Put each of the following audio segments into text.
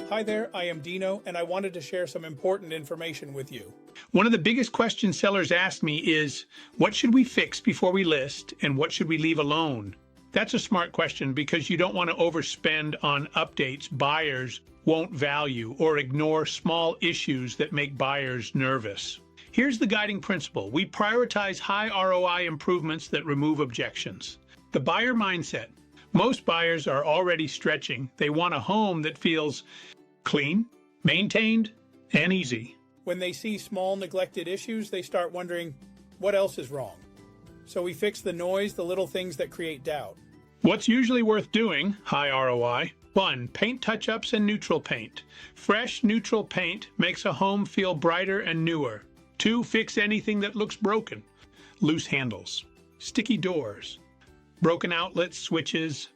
Hi there, I am Dino, and I wanted to share some important information with you. One of the biggest questions sellers ask me is, what should we fix before we list and what should we leave alone? That's a smart question because you don't want to overspend on updates buyers won't value or ignore small issues that make buyers nervous. Here's the guiding principle. We prioritize high ROI improvements that remove objections. The buyer mindset. Most buyers are already stretching. They want a home that feels clean, maintained, and easy. When they see small neglected issues, they start wondering, what else is wrong? So we fix the noise, the little things that create doubt. What's usually worth doing, high ROI? 1. Paint touch-ups and neutral paint. Fresh neutral paint makes a home feel brighter and newer. 2. Fix anything that looks broken. Loose handles, sticky doors, broken outlets, switches,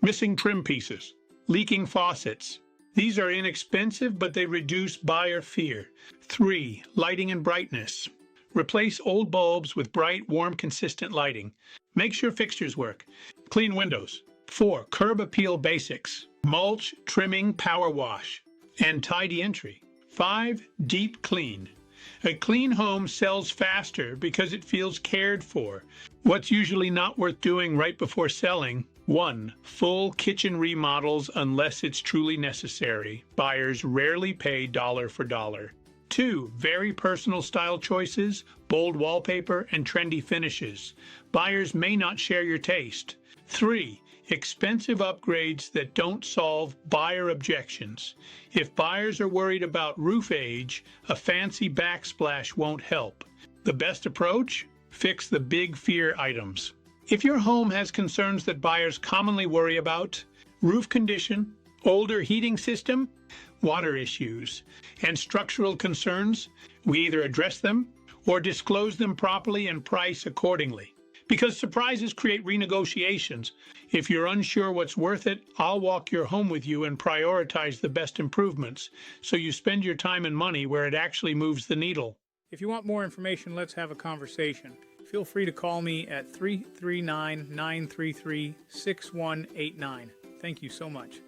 missing trim pieces, leaking faucets. These are inexpensive, but they reduce buyer fear. 3. Lighting and brightness. Replace old bulbs with bright, warm, consistent lighting. Make sure fixtures work. Clean windows. 4. Curb appeal basics. Mulch, trimming, power wash, and tidy entry. 5. Deep clean. A clean home sells faster because it feels cared for. What's usually not worth doing right before selling? 1. Full kitchen remodels unless it's truly necessary. Buyers rarely pay dollar for dollar. 2. Very personal style choices, bold wallpaper, and trendy finishes. Buyers may not share your taste. 3. Expensive upgrades that don't solve buyer objections. If buyers are worried about roof age, a fancy backsplash won't help. The best approach? Fix the big fear items. If your home has concerns that buyers commonly worry about, roof condition, older heating system, water issues, and structural concerns, we either address them or disclose them properly and price accordingly. Because surprises create renegotiations. If you're unsure what's worth it, I'll walk your home with you and prioritize the best improvements so you spend your time and money where it actually moves the needle. If you want more information, let's have a conversation. Feel free to call me at 339-933-6189. Thank you so much.